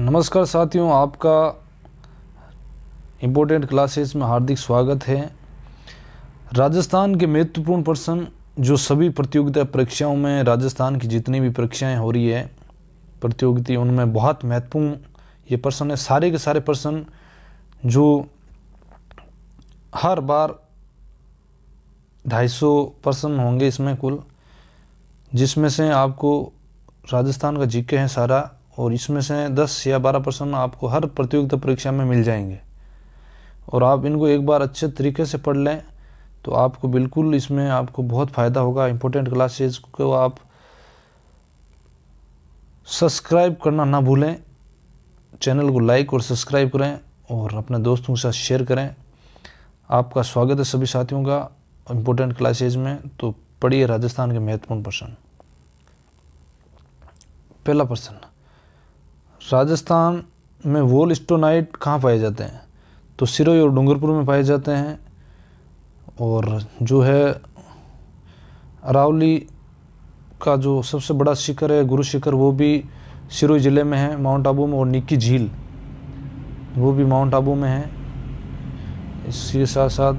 नमस्कार साथियों, आपका इम्पोर्टेंट क्लासेस में हार्दिक स्वागत है। राजस्थान के महत्वपूर्ण प्रश्न जो सभी प्रतियोगिता परीक्षाओं में, राजस्थान की जितनी भी परीक्षाएं हो रही है प्रतियोगिता, उनमें बहुत महत्वपूर्ण ये प्रश्न है। सारे के सारे प्रश्न जो हर बार 250 प्रश्न होंगे इसमें कुल, जिसमें से आपको राजस्थान का जीके है सारा, और इसमें से 10 या 12 प्रश्न आपको हर प्रतियोगिता परीक्षा में मिल जाएंगे। और आप इनको एक बार अच्छे तरीके से पढ़ लें तो आपको बिल्कुल इसमें आपको बहुत फ़ायदा होगा। इम्पोर्टेंट क्लासेस को आप सब्सक्राइब करना ना भूलें, चैनल को लाइक और सब्सक्राइब करें और अपने दोस्तों के साथ शेयर करें। आपका स्वागत है सभी साथियों का इम्पोर्टेंट क्लासेज में। तो पढ़िए राजस्थान के महत्वपूर्ण प्रश्न। पहला प्रश्न, राजस्थान में वोलस्टोनाइट कहाँ पाए जाते हैं? तो सिरोही और डूंगरपुर में पाए जाते हैं। और जो है अरावली का जो सबसे बड़ा शिखर है, गुरु शिखर, वो भी सिरोही ज़िले में है, माउंट आबू में। और निक्की झील वो भी माउंट आबू में है। इसके साथ साथ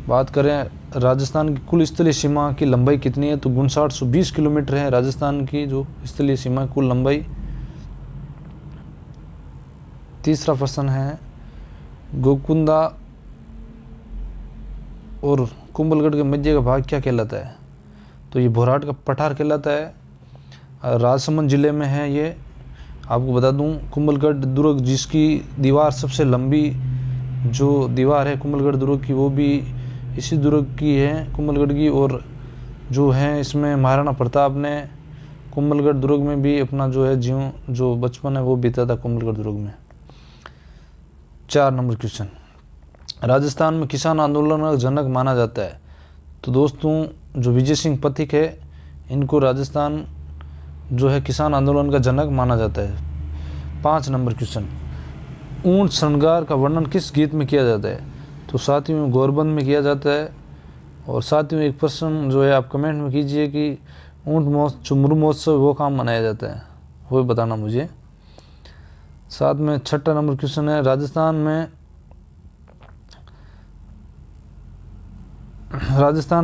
बात करें राजस्थान की कुल स्थलीय सीमा की लंबाई कितनी है, तो 5920 किलोमीटर है राजस्थान की जो स्थलीय सीमा कुल लंबाई। तीसरा प्रश्न है, गोकुंदा और कुंभलगढ़ के मध्य का भाग क्या कहलाता है? तो ये भोराट का पठार कहलाता है। राजसमंद जिले में है ये। आपको बता दूं, कुंभलगढ़ दुर्ग जिसकी दीवार सबसे लंबी जो दीवार है कुंभलगढ़ दुर्ग की, वो भी इसी दुर्ग की है, कुंभलगढ़ की। और जो है इसमें महाराणा प्रताप ने कुंभलगढ़ दुर्ग में भी अपना जो है जो बचपन है वो बीता था कुंभलगढ़ दुर्ग में। 4 नंबर क्वेश्चन, राजस्थान में किसान आंदोलन का जनक माना जाता है। तो दोस्तों जो विजय सिंह पथिक है, इनको राजस्थान जो है किसान आंदोलन का जनक माना जाता है। 5 नंबर क्वेश्चन, ऊंट श्रृंगार का वर्णन किस गीत में किया जाता है? तो साथियों गौरबंद में किया जाता है। और साथियों एक प्रश्न जो है आप कमेंट में कीजिए कि ऊंट महोत्सव, मुरु महोत्सव वो कहाँ मनाया जाता है, वो बताना मुझे। साथ में 6 नंबर क्वेश्चन है, राजस्थान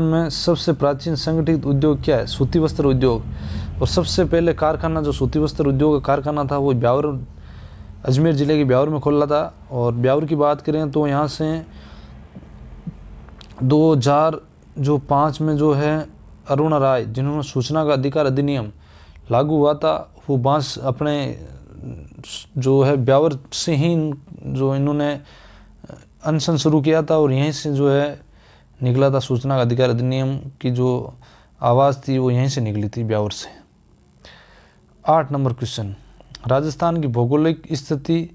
में सबसे प्राचीन संगठित उद्योग क्या है? सूती वस्त्र उद्योग। और सबसे पहले कारखाना जो सूती वस्त्र उद्योग का कारखाना था वो ब्यावर, अजमेर ज़िले के ब्यावर में खोला था। और ब्यावर की बात करें तो यहाँ से 2005 में जो है अरुणा राय, जिन्होंने सूचना का अधिकार अधिनियम लागू हुआ था, वो बांस अपने जो है ब्यावर से ही जो इन्होंने अनशन शुरू किया था। और यहीं से जो है निकला था सूचना का अधिकार अधिनियम की जो आवाज़ थी, वो यहीं से निकली थी, ब्यावर से। 8 नंबर क्वेश्चन, राजस्थान की भौगोलिक स्थिति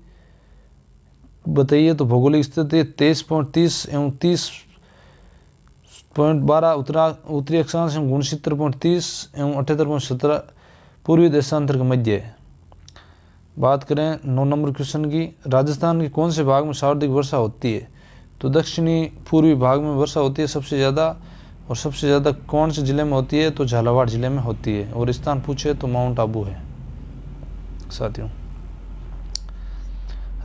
बताइए। तो भौगोलिक स्थिति 23.30 एवं 30.12 उत्तरी अक्षांश एवं 69.30 एवं 78.17 पूर्वी देशांतर के मध्य है। बात करें 9 नंबर क्वेश्चन की, राजस्थान के कौन से भाग में सर्वाधिक वर्षा होती है? तो दक्षिणी पूर्वी भाग में वर्षा होती है सबसे ज़्यादा। और सबसे ज़्यादा कौन से ज़िले में होती है? तो झालावाड़ ज़िले में होती है। और स्थान पूछे तो माउंट आबू है। साथियों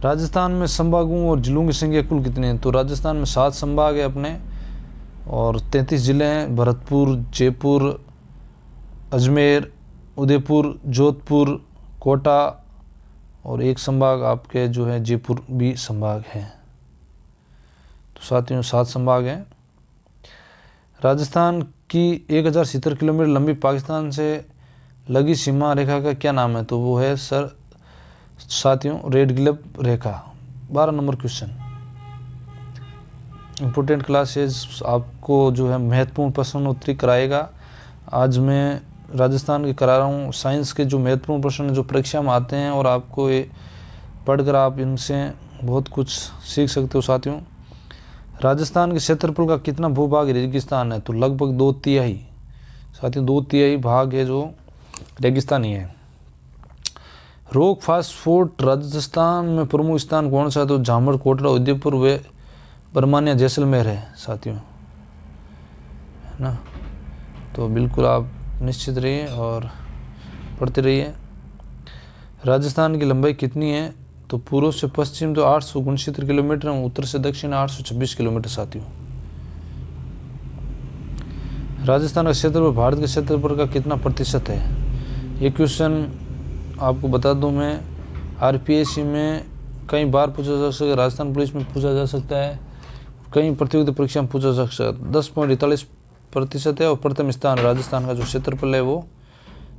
राजस्थान में संभागों और जिलों की संख्या कुल कितनी है? तो राजस्थान में 7 संभाग है अपने, और 33 ज़िले हैं। भरतपुर, जयपुर, अजमेर, उदयपुर, जोधपुर, कोटा, और एक संभाग आपके जो है जयपुर भी संभाग है। तो साथियों 7 संभाग हैं। राजस्थान की 1070 किलोमीटर लंबी पाकिस्तान से लगी सीमा रेखा का क्या नाम है? तो वो है साथियों रेड ग्लेब रेखा। 12 नंबर क्वेश्चन, इम्पोर्टेंट क्लासेस आपको जो है महत्वपूर्ण प्रश्न उत्तरी कराएगा। आज मैं राजस्थान के करा रहा हूँ साइंस के जो महत्वपूर्ण प्रश्न जो परीक्षा में आते हैं, और आपको ये पढ़कर आप इनसे बहुत कुछ सीख सकते हो। साथियों राजस्थान के क्षेत्रफल का कितना भूभाग रेगिस्तान है? तो लगभग 2/3। साथियों 2/3 भाग है जो रेगिस्तानी है। रोक फास्टफूड राजस्थान में प्रमुख स्थान कौन सा है? तो झामड़, कोटड़ा, उदयपुर, वे बरमानिया, जैसलमेर है साथियों, है ना। तो बिल्कुल आप निश्चित रहिए और पढ़ते रहिए। राजस्थान की लंबाई कितनी है? तो पूर्व से पश्चिम तो 869 किलोमीटर, उत्तर से दक्षिण 826 किलोमीटर साथियों। राजस्थान का क्षेत्रफल भारत के क्षेत्रफल का कितना प्रतिशत है? ये क्वेश्चन आपको बता दूं मैं, आरपीएससी में कई बार पूछा जा सकता है, राजस्थान पुलिस में पूछा जा सकता है, कई प्रतियोगिता परीक्षा में पूछा जा सकता है। 10.41% है और प्रथम स्थान राजस्थान का जो क्षेत्रफल है वो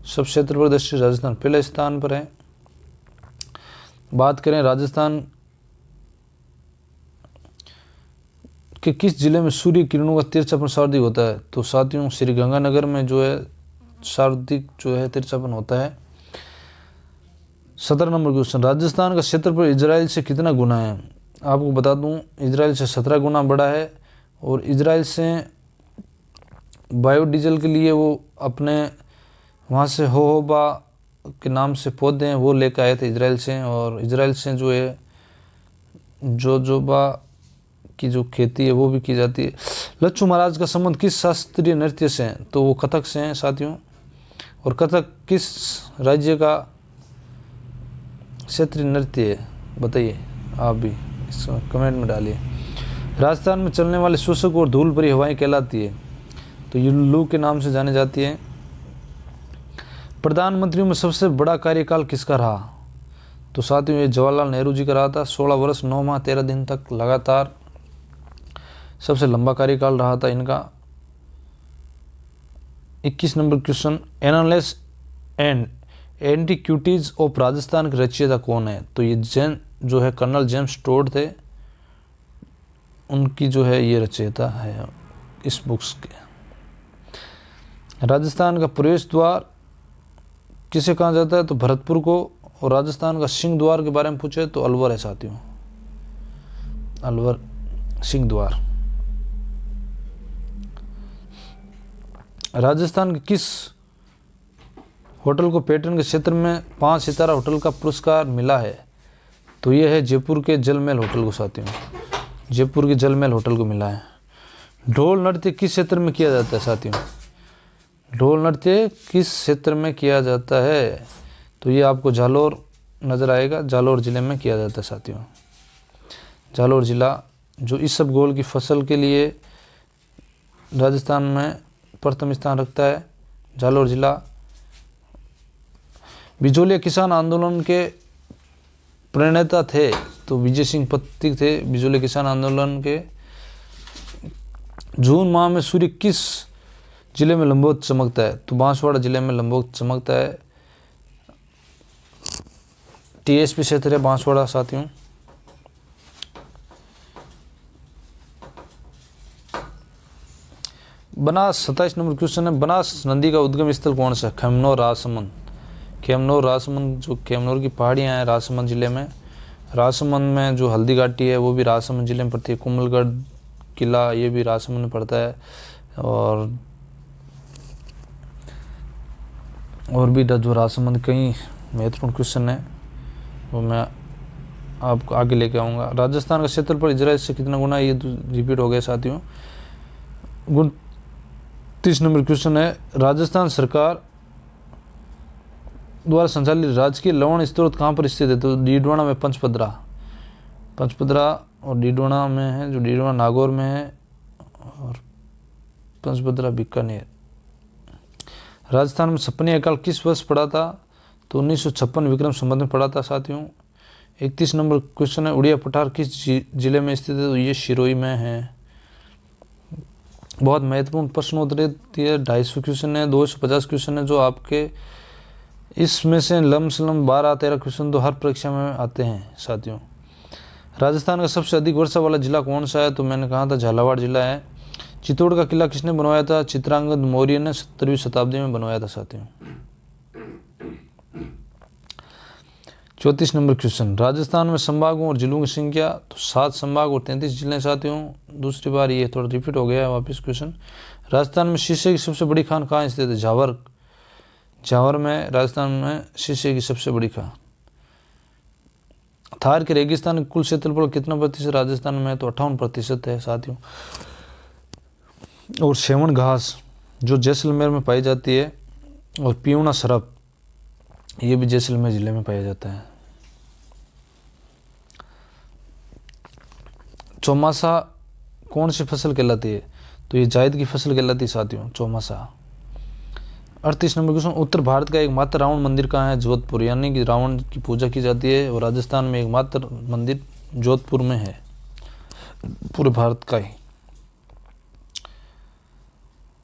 सब क्षेत्रफल दृष्टि राजस्थान पहले स्थान पर है। बात करें राजस्थान के किस जिले में सूर्य किरणों का तिरछापन सर्वाधिक होता है? तो साथियों श्री गंगानगर में जो है सर्वाधिक जो है तिरछापन होता है। 17 नंबर क्वेश्चन, राजस्थान का क्षेत्रफल इजराइल से कितना गुना है? आपको बता दूं इजराइल से 17 गुना बड़ा है और इजराइल से बायोडीजल के लिए वो अपने वहाँ से होहोबा के नाम से पौधे हैं वो लेकर आए थे इजराइल से, और इजराइल से जो है जोजोबा की जो खेती है वो भी की जाती है। लच्छू महाराज का संबंध किस शास्त्रीय नृत्य से है? तो वो कथक से हैं साथियों। और कथक किस राज्य का क्षेत्रीय नृत्य है? बताइए आप भी इसको कमेंट में डालिए। राजस्थान में चलने वाले शुष्क और धूल भरी हवाएं कहलाती है? तो ये लू के नाम से जानी जाती है। प्रधानमंत्रियों में सबसे बड़ा कार्यकाल किसका रहा? तो साथियों ये जवाहरलाल नेहरू जी का रहा था। 16 वर्ष 9 माह 13 दिन तक लगातार सबसे लंबा कार्यकाल रहा था इनका। 21 number question, annals and antiquities of Rajasthan के रचयिता कौन है? तो ये जो है कर्नल जेम्स टोड थे, उनकी जो है ये रचयिता है इस बुक्स के। राजस्थान का प्रवेश द्वार किसे कहा जाता है? तो भरतपुर को। और राजस्थान का सिंह द्वार के बारे में पूछे तो अलवर है साथियों, अलवर सिंह द्वार। राजस्थान के किस होटल को पर्यटन के क्षेत्र में 5 सितारा होटल का पुरस्कार मिला है? तो ये है जयपुर के जलमहल होटल को साथियों, जयपुर के जलमहल होटल को मिला है। ढोल नृत्य किस क्षेत्र में किया जाता है साथियों? ढोल नृत्य किस क्षेत्र में किया जाता है? तो ये आपको जालौर नज़र आएगा, जालौर ज़िले में किया जाता है साथियों। जालौर ज़िला जो इसबगोल की फसल के लिए राजस्थान में प्रथम स्थान रखता है, जालौर ज़िला। बिजोलिया किसान आंदोलन के प्रणेता थे? तो विजय सिंह पत्तिक थे बिजोलिया किसान आंदोलन के। जून माह में सूर्य किस जिले में लंबवत चमकता है? तो बांसवाड़ा जिले में लंबवत चमकता है। टीएसपी क्षेत्र है बांसवाड़ा साथियों। बनास 27 नंबर क्वेश्चन है, बनास नदी का उद्गम स्थल कौन सा है? खेमनोर राजसमंद। खेमनोर राजसमंद जो खेमनोर की पहाड़ियाँ हैं राजसमंद जिले में। राजसमंद में जो हल्दी घाटी है वो भी राजसमंद जिले में पड़ती है। कुंभलगढ़ किला ये भी राजसमंद में पड़ता है। और भी जो राजसमंद कई महत्वपूर्ण क्वेश्चन है वो मैं आपको आगे लेके आऊँगा। राजस्थान का क्षेत्रफल इजराइल से कितना गुना? ये रिपीट हो गया साथियों। 29 नंबर क्वेश्चन है, राजस्थान सरकार द्वारा संचालित राजकीय लवण स्रोत कहाँ पर स्थित है? तो डीडवाना में पंचपदरा और डीडवाना में है, जो डीडवाना नागौर में है और पंचपदरा बीकानेर। राजस्थान में छप्पनी अकाल किस वर्ष पड़ा था? तो 1956 विक्रम संवत में पड़ा था साथियों। 31 नंबर क्वेश्चन है, उड़िया पठार किस जिले में स्थित है? तो ये सिरोही में है। बहुत महत्वपूर्ण प्रश्नोत्तरी 250 क्वेश्चन है, 250 क्वेश्चन है जो आपके इसमें से लमसलम 12-13 क्वेश्चन तो हर परीक्षा में आते हैं साथियों। राजस्थान का सबसे अधिक वर्षा वाला जिला कौन सा है? तो मैंने कहा था झालावाड़ जिला है। चित्तौड़ का किला किसने बनवाया था? चित्रांगद मौर्य ने 17वीं शताब्दी में बनवाया था साथियों। 34 नंबर क्वेश्चन, राजस्थान में संभागों और जिलों की संख्या? तो 7 संभाग और 33 जिले साथियों। दूसरी बार ये थोड़ा रिपीट हो गया है वापस क्वेश्चन। राजस्थान में शीशे की सबसे बड़ी खान कहाँ स्थित है? झावर में राजस्थान में शीशे की सबसे बड़ी खान। थार के रेगिस्तान के कुल क्षेत्रफल कितना प्रतिशत राजस्थान में है? तो 58% है साथियों। और सेवन घास जो जैसलमेर में पाई जाती है, और पियूना सरप ये भी जैसलमेर ज़िले में पाया जाता है। चौमासा कौन सी फसल कहलाती है? तो ये जायद की फसल कहलाती है साथियों, चौमासा। 38 नंबर क्वेश्चन, उत्तर भारत का एकमात्र रावण मंदिर कहाँ है? जोधपुर, यानी कि रावण की पूजा की जाती है और राजस्थान में एकमात्र मंदिर जोधपुर में है, पूरे भारत का ही।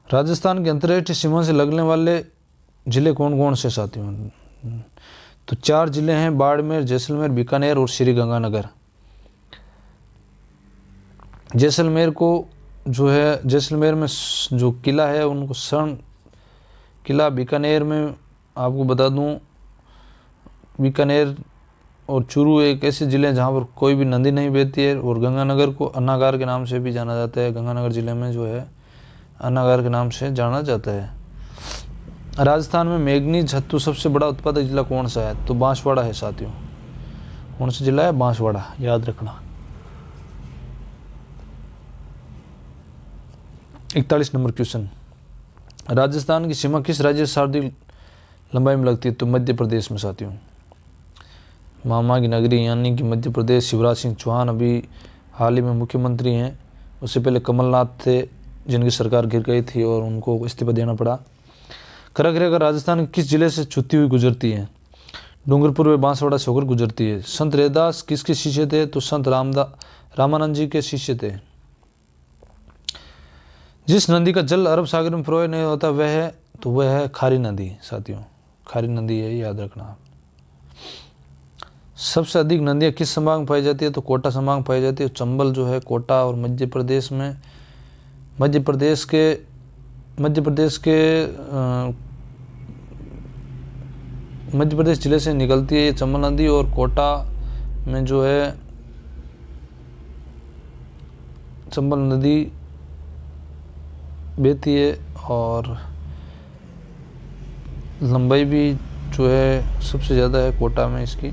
राजस्थान के अंतर्राष्ट्रीय सीमा से लगने वाले जिले कौन कौन से साथियों? तो 4 जिले हैं, बाड़मेर, जैसलमेर, बीकानेर और श्री गंगानगर। जैसलमेर को जो है, जैसलमेर में जो किला है उनको स्वर्ण किला, बीकानेर में आपको बता दूं, बीकानेर और चूरू एक ऐसे ज़िले हैं जहाँ पर कोई भी नदी नहीं बहती है, और गंगानगर को अन्नागार के नाम से भी जाना जाता है। गंगानगर ज़िले में जो है अन्नागार के नाम से जाना जाता है। राजस्थान में मैंगनीज धातु सबसे बड़ा उत्पादक जिला कौन सा है? तो बांसवाड़ा है साथियों। कौन सा जिला है? बांसवाड़ा, याद रखना। 41 नंबर क्वेश्चन, राजस्थान की सीमा किस राज्य से सर्वाधिक लंबाई में लगती है? तो मध्य प्रदेश में साथियों। मामा की नगरी यानी कि मध्य प्रदेश। शिवराज सिंह चौहान अभी हाल ही में मुख्यमंत्री हैं, उससे पहले कमलनाथ थे जिनकी सरकार गिर गई थी और उनको इस्तीफा देना पड़ा। करक रेखा राजस्थान के किस जिले से छूती हुई गुजरती है? डूंगरपुर व बांसवाड़ा से होकर गुजरती है। संत रैदास किसके शिष्य थे? तो संत रामानंद जी के शिष्य थे। जिस नदी का जल अरब सागर में प्रवाहित नहीं होता वह है खारी नदी साथियों। खारी नदी है, याद रखना। सबसे अधिक नदियाँ किस संभाग में पाई जाती है? तो कोटा संभाग में पाई जाती है। चंबल जो है कोटा और मध्य प्रदेश जिले से निकलती है ये चंबल नदी, और कोटा में जो है चंबल नदी बहती है, और लंबाई भी जो है सबसे ज़्यादा है कोटा में इसकी।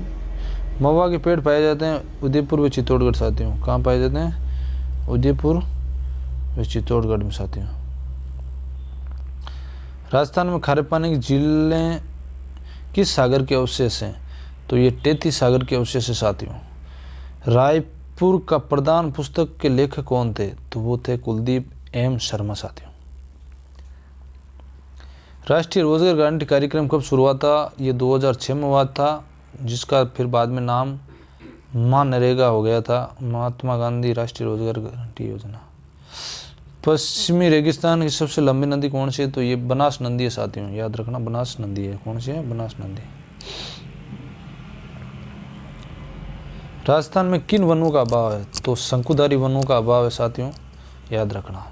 महुआ के पेड़ पाए जाते हैं उदयपुर व चित्तौड़गढ़ साथियों। कहाँ पाए जाते हैं? उदयपुर व चित्तौड़गढ़ में साथियों। राजस्थान में खारे पानी की झीलें किस सागर के अवशेष हैं? तो ये टेथी सागर के अवशेष है साथियों। रायपुर का प्रधान पुस्तक के लेखक कौन थे? तो वो थे कुलदीप एम शर्मा साथियों। राष्ट्रीय रोजगार गारंटी कार्यक्रम कब शुरू हुआ था? ये 2006 में हुआ था, जिसका फिर बाद में नाम मनरेगा हो गया था, महात्मा गांधी राष्ट्रीय रोजगार गारंटी योजना। पश्चिमी रेगिस्तान की सबसे लंबी नदी कौन सी है? तो ये बनास नदी है साथियों, याद रखना, बनास नदी है। कौन सी है? बनास नदी। राजस्थान में किन वनों का अभाव है? तो शंकुधारी वनों का अभाव है साथियों, याद रखना।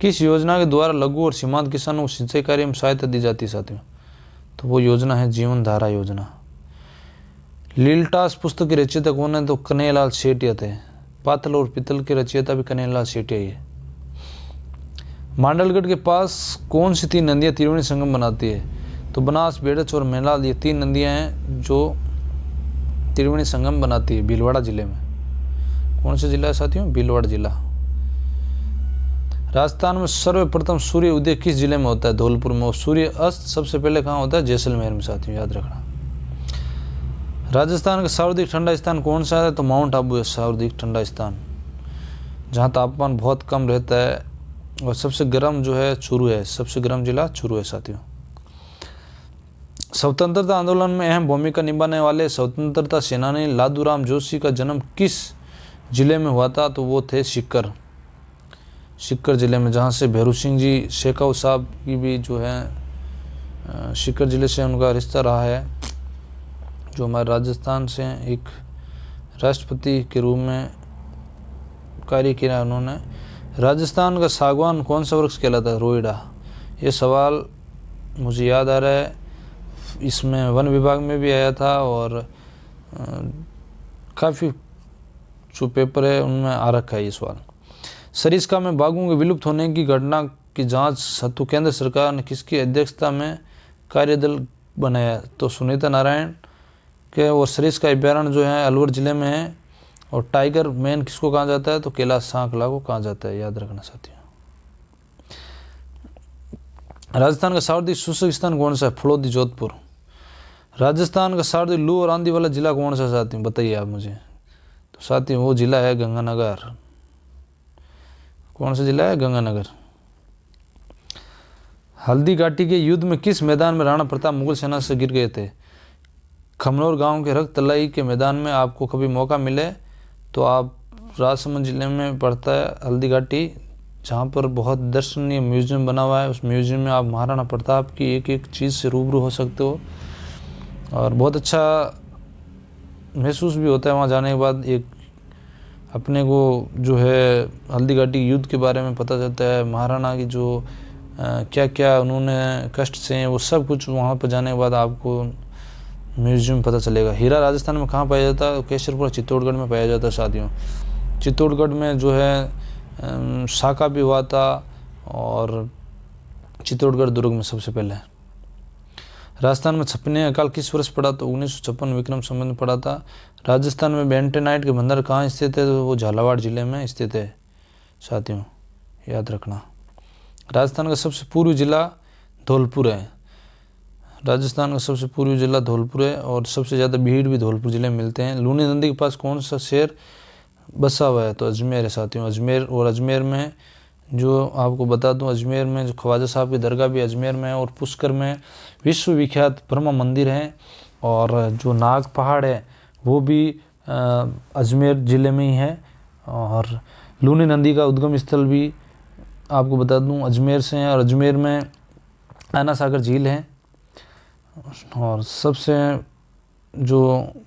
किस योजना के द्वारा लघु और सीमांत किसानों को सिंचाई कार्य में सहायता दी जाती है साथियों? तो वो योजना है जीवन धारा योजना। लीलटास पुस्तक के रचयिता कौन है? तो कन्हैयालाल सेठिया थे। पातल और पितल के रचयिता भी कन्हैयालाल सेठिया ही है। मांडलगढ़ के पास कौन सी 3 नदियां त्रिवेणी संगम बनाती है? तो बनास, बेड़च और मेलाल, ये 3 नदियां हैं जो त्रिवेणी संगम बनाती है भीलवाड़ा जिले में। कौन सा जिला है साथियों? भीलवाड़ा जिला। राजस्थान में सर्वप्रथम सूर्य उदय किस जिले में होता है? धौलपुर में। और सूर्य अस्त सबसे पहले कहाँ होता है? जैसलमेर में साथियों, याद रखना। राजस्थान का सर्वाधिक ठंडा स्थान कौन सा है? तो माउंट आबू है सर्वाधिक ठंडा स्थान, जहाँ तापमान बहुत कम रहता है। और सबसे गर्म जो है चूरू है, सबसे गर्म जिला चूरू है साथियों। स्वतंत्रता आंदोलन में अहम भूमिका निभाने वाले स्वतंत्रता सेनानी लादूराम जोशी का जन्म किस जिले में हुआ था? तो वो थे सीकर जिले में, जहाँ से भैरू सिंह जी शेखाव साहब की भी जो है सीकर जिले से उनका रिश्ता रहा है, जो हमारे राजस्थान से एक राष्ट्रपति के रूप में कार्य किया उन्होंने। राजस्थान का सागवान कौन सा वृक्ष कहलाता है? रोईड़ा। ये सवाल मुझे याद आ रहा है, इसमें वन विभाग में भी आया था, और काफ़ी जो पेपर है उनमें आ रखा है ये सवाल। सरिस्का में बाघों के विलुप्त होने की घटना की जांच हेतु केंद्र सरकार ने किसकी अध्यक्षता में कार्यदल बनाया? तो सुनीता नारायण के। और सरिस्का अभ्यारण्य जो है अलवर जिले में है। और टाइगर मैन किसको कहा जाता है? तो कैलाश सांकला को कहा जाता है, याद रखना साथियों। राजस्थान का सर्वाधिक शुष्क स्थान कौन सा है? फड़ौदी, जोधपुर। राजस्थान का सर्वाधिक लू और आंधी वाला जिला कौन सा साथियों? बताइए आप मुझे। तो साथियों वो जिला है गंगानगर। कौन सा जिला है? गंगानगर। हल्दी घाटी के युद्ध में किस मैदान में राणा प्रताप मुगल सेना से गिर गए थे? खमनौर गांव के रक्त तलाई के मैदान में। आपको कभी मौका मिले तो आप, राजसमंद जिले में पड़ता है हल्दी घाटी, जहाँ पर बहुत दर्शनीय म्यूजियम बना हुआ है। उस म्यूजियम में आप महाराणा प्रताप की एक एक चीज़ से रूबरू हो सकते हो और बहुत अच्छा महसूस भी होता है वहाँ जाने के बाद। एक अपने को जो है हल्दी घाटी युद्ध के बारे में पता चलता है, महाराणा की जो क्या क्या उन्होंने कष्ट सहे, वो सब कुछ वहाँ पर जाने के बाद आपको म्यूजियम पता चलेगा। हीरा राजस्थान में कहाँ पाया जाता है? केसरपुरा, चित्तौड़गढ़ में पाया जाता है साथियों। चित्तौड़गढ़ में जो है साका भी हुआ था और चित्तौड़गढ़ दुर्ग में सबसे पहले। राजस्थान में छपने अकाल किस वर्ष पड़ा? तो 1956 विक्रम संवत में पड़ा था। राजस्थान में बेंटेनाइट के बंदर कहाँ स्थित है? तो वो झालावाड़ जिले में स्थित है साथियों, याद रखना। राजस्थान का सबसे पूर्वी जिला धौलपुर है। राजस्थान का सबसे पूर्वी जिला धौलपुर है और सबसे ज़्यादा भीड़ भी धौलपुर जिले में मिलते हैं। लूनी नदी के पास कौन सा शहर बसा हुआ है? तो अजमेर है साथियों, अजमेर। और अजमेर में जो आपको बता दूं, अजमेर में जो ख्वाजा साहब की दरगाह भी अजमेर में है और पुष्कर में विश्वविख्यात ब्रह्मा मंदिर है। और जो नाग पहाड़ है वो भी अजमेर ज़िले में ही है। और लूनी नदी का उद्गम स्थल भी आपको बता दूं अजमेर से है और अजमेर में आना सागर झील है। और सबसे जो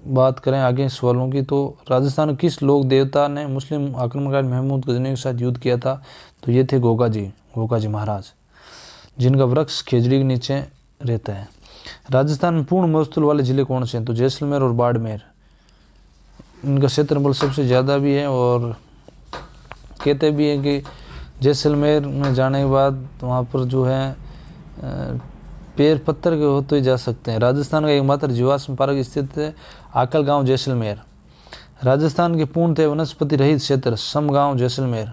बात करें आगे सवालों की, तो राजस्थान किस लोक देवता ने मुस्लिम आक्रमणकारी महमूद गजनी के साथ युद्ध किया था? तो ये थे गोगा जी महाराज, जिनका वृक्ष खेजड़ी के नीचे रहता है। राजस्थान में पूर्ण मरुस्थल वाले ज़िले कौन से हैं? तो जैसलमेर और बाड़मेर। इनका क्षेत्रफल सबसे ज़्यादा भी है और कहते भी हैं कि जैसलमेर में जाने के बाद वहाँ पर जो है पैर पत्थर के होते ही जा सकते हैं। राजस्थान का एकमात्र जीवाश्म पार्क स्थित है आकल गांव जैसलमेर। राजस्थान के पूर्णतः वनस्पति रहित क्षेत्र समगांव जैसलमेर।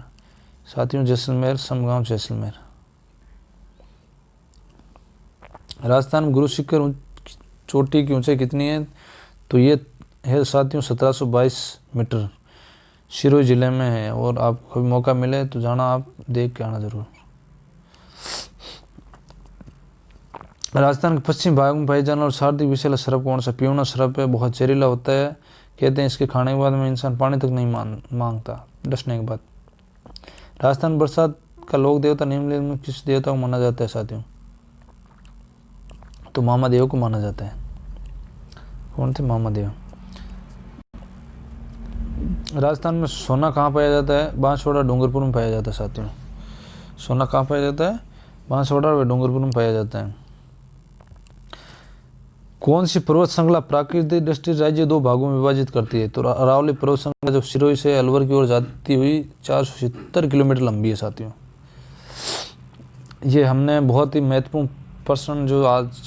साथियों जैसलमेर, समगांव जैसलमेर। राजस्थान में गुरु शिखर चोटी की ऊंचाई कितनी है? तो ये है साथियों 1722 मीटर, सिरोही जिले में है। और आपको कभी मौका मिले तो जाना, आप देख के आना जरूर। राजस्थान के पश्चिम भाग में पाए जाने और सर्वाधिक विषैला सर्प कौन सा? पियूना सर्प है, बहुत जहरीला होता है। कहते हैं इसके खाने के बाद में इंसान पानी तक नहीं मांगता डसने के बाद। राजस्थान बरसात का लोक देवता निम्नलिखित में किस देवता को माना जाता है साथियों? तो मामादेव को माना जाता है। कौन थे? मामादेव। राजस्थान में सोना कहाँ पाया जाता है? बांसवाड़ा, डूंगरपुर में पाया जाता है साथियों। सोना कहाँ पाया जाता है? बांसवाड़ा और डूंगरपुर में पाया जाता है। कौन सी पर्वत श्रृंखला प्राकृतिक दृष्टि से राज्य दो भागों में विभाजित करती है? तो अरावली पर्वत श्रृंखला जो सिरोही से अलवर की ओर जाती हुई 470 किलोमीटर लंबी है साथियों। ये हमने बहुत ही महत्वपूर्ण प्रश्न जो आज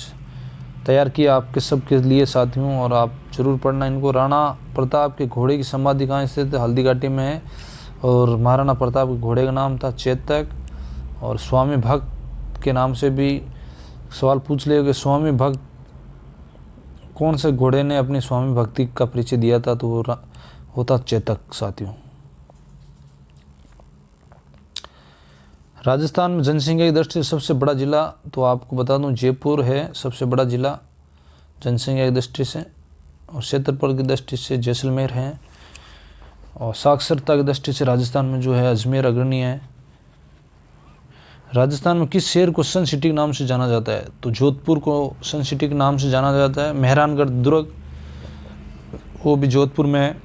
तैयार किया आपके सबके लिए साथियों, और आप जरूर पढ़ना इनको। राणा प्रताप के घोड़े की समाधि कहाँ स्थित है? हल्दी घाटी में है। और महाराणा प्रताप के घोड़े का नाम था चेतक। और स्वामी भक्त के नाम से भी सवाल पूछ लिया कि स्वामी भक्त कौन से घोड़े ने अपनी स्वामी भक्ति का परिचय दिया था? तो वो होता चेतक साथियों। राजस्थान में जनसंख्या की दृष्टि से सबसे बड़ा जिला, तो आपको बता दूं जयपुर है सबसे बड़ा जिला जनसंख्या की दृष्टि से। और क्षेत्रफल की दृष्टि से जैसलमेर है। और साक्षरता की दृष्टि से राजस्थान में जो है अजमेर अग्रणी है। राजस्थान में किस शहर को सन सिटी के नाम से जाना जाता है? तो जोधपुर को सन सिटी के नाम से जाना जाता है। मेहरानगढ़ दुर्ग वो भी जोधपुर में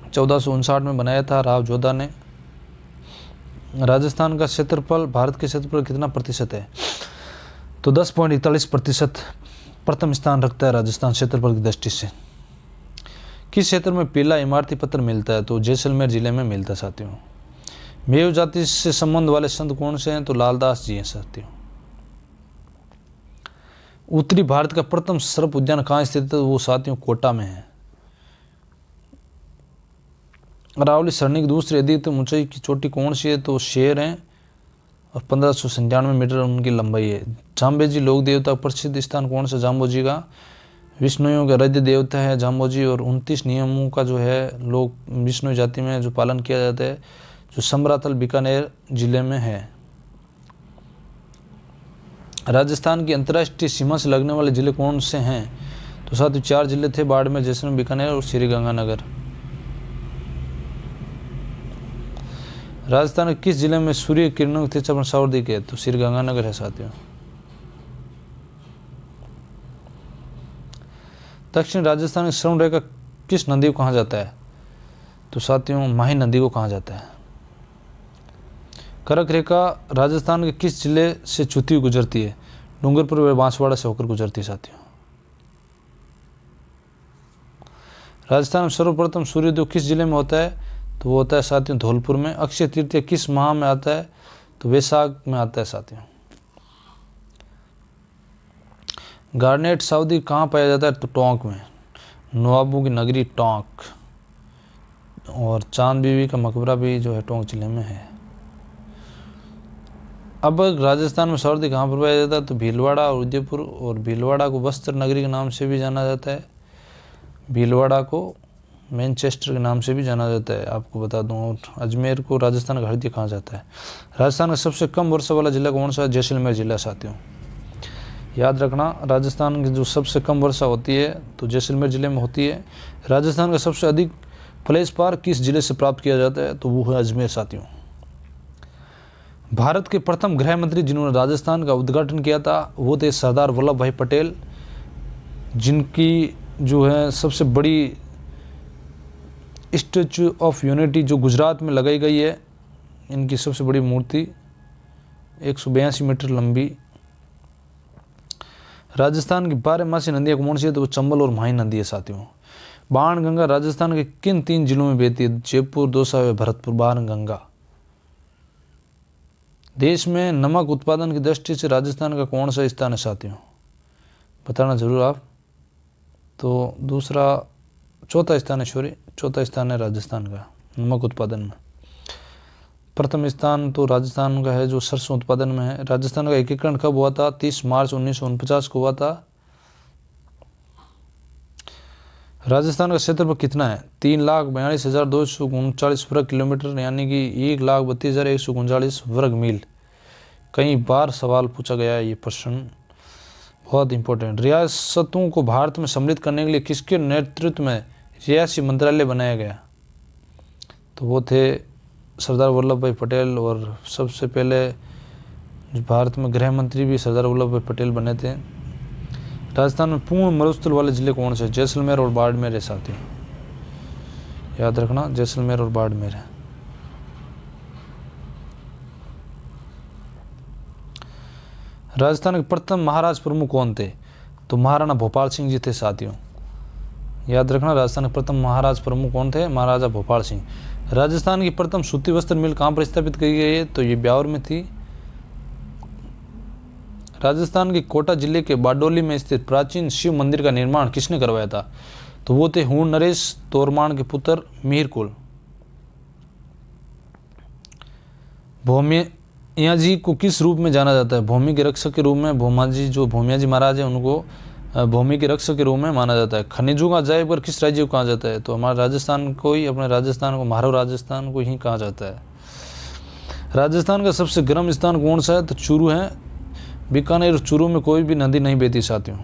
1459 में बनाया था राव जोधा ने। राजस्थान का क्षेत्रफल भारत के क्षेत्रफल कितना प्रतिशत है? तो 10.41% प्रथम स्थान रखता है राजस्थान क्षेत्रफल की दृष्टि से। किस क्षेत्र में पीला इमारती पत्थर मिलता है? तो जैसलमेर जिले में मिलता है साथियों। मेव जाति से संबंध वाले संत कौन से हैं? तो लालदास जी हैं साथियों। उत्तरी भारत का प्रथम सर्प उद्यान कहाँ स्थित है? वो साथियों कोटा में है। अरावली सरणी की दूसरी अधिकतम ऊंचाई की चोटी कौन सी है? तो शेर है और 1597 मीटर उनकी लंबाई है। जाम्बेजी लोक देवता प्रसिद्ध स्थान कौन सा? जाम्बोजी का। विष्णुइयों का आराध्य देवता है जाम्बोजी। और 29 नियमों का जो है लोग विष्णु जाति में जो पालन किया जाता है, जो समरातल बीकानेर जिले में है। राजस्थान की अंतर्राष्ट्रीय सीमा से लगने वाले जिले कौन से हैं? तो साथ ही 4 जिले थे, बाड़मेर, जैसलमेर, बीकानेर और श्रीगंगानगर। राजस्थान के किस जिले में सूर्य किरणों की तीव्रता सर्वाधिक है? तो श्रीगंगानगर है साथियों। दक्षिण राजस्थान की श्रवण रेखा किस नदी को कहा जाता है? तो साथियों माही नदी को कहा जाता है। कर्क रेखा राजस्थान के किस जिले से चुती हुई गुजरती है? डूंगरपुर व बांसवाड़ा से होकर गुजरती है साथियों। राजस्थान में सर्वप्रथम सूर्योदय किस जिले में होता है? तो वो होता है साथियों धौलपुर में। अक्षय तृतीया किस माह में आता है? तो वैशाख में आता है साथियों। गार्नेट साउदी कहाँ पाया जाता है? तो टोंक में, नवाबों की नगरी टोंक। और चांद बीवी का मकबरा भी जो है टोंक जिले में है। अब राजस्थान में सर्वाधिक कहाँ पर पाया जाता है? तो भीलवाड़ा और उदयपुर। और भीलवाड़ा को बस्तर नगरी के नाम से भी जाना जाता है, भीलवाड़ा को मैनचेस्टर के नाम से भी जाना जाता है, आपको बता दूं। और अजमेर को राजस्थान का हृदय कहा जाता है। राजस्थान का सबसे कम वर्षा वाला जिला कौन सा है? जैसलमेर जिला साथियों। याद रखना, राजस्थान की जो सबसे कम वर्षा होती है तो जैसलमेर जिले में होती है। राजस्थान का सबसे अधिक फ्लैश पार किस जिले से प्राप्त किया जाता है? तो वो है अजमेर साथियों। भारत के प्रथम गृह मंत्री जिन्होंने राजस्थान का उद्घाटन किया था वो थे सरदार वल्लभ भाई पटेल, जिनकी जो है सबसे बड़ी स्टैचू ऑफ यूनिटी जो गुजरात में लगाई गई है, इनकी सबसे बड़ी मूर्ति 182 मीटर लंबी। राजस्थान की 12 मासी नदियाँ कौन सी है? तो वो चंबल और माही नदी है साथियों। बाणगंगा राजस्थान के किन 3 जिलों में बहती है? जयपुर, दौसा व भरतपुर। बाणगंगा। देश में नमक उत्पादन की दृष्टि से राजस्थान का कौन सा स्थान है साथियों? बताना जरूर आप। तो चौथा स्थान है, चौथा स्थान है राजस्थान का नमक उत्पादन में। प्रथम स्थान तो राजस्थान का है जो सरसों उत्पादन में है। राजस्थान का एकीकरण कब हुआ था? 30 मार्च 1949 को हुआ था। राजस्थान का क्षेत्रफल कितना है? 3,42,239 वर्ग किलोमीटर, यानी कि 1,32,139 वर्ग मील। कई बार सवाल पूछा गया है ये प्रश्न, बहुत इंपॉर्टेंट। रियासतों को भारत में सम्मिलित करने के लिए किसके नेतृत्व में रियासी मंत्रालय बनाया गया? तो वो थे सरदार वल्लभ भाई पटेल। और सबसे पहले भारत में गृह मंत्री भी सरदार वल्लभ भाई पटेल बने थे। राजस्थान में पूर्ण मरुस्थल वाले जिले कौन से? जैसलमेर और बाड़मेर है साथियों। याद रखना, जैसलमेर और बाड़मेर है। राजस्थान के प्रथम महाराज प्रमुख कौन थे? तो महाराणा भोपाल सिंह जी थे साथियों। याद रखना, राजस्थान के प्रथम महाराज प्रमुख कौन थे? महाराजा भोपाल सिंह। राजस्थान की प्रथम सूती वस्त्र मिल कहाँ पर स्थापित की गई है? तो ये ब्यावर में थी। राजस्थान के कोटा जिले के बारडोली में स्थित प्राचीन शिव मंदिर का निर्माण किसने करवाया था? तो वो थे हूण नरेश तोरमान के पुत्र मिहिरकुल। भौमिया जी को किस रूप में जाना जाता है? भूमि के रक्षक के रूप में। भौमिया जी महाराज है उनको भूमि के रक्षक के रूप में माना जाता है। खनिजों का अजायब किस राज्य को कहा जाता है? तो हमारा राजस्थान को ही, अपने राजस्थान को, मारव राजस्थान को ही कहा जाता है। राजस्थान का सबसे गर्म स्थान कौन सा है? तो चूरू है। बीकानेर और चूरू में कोई भी नदी नहीं बहती साथियों।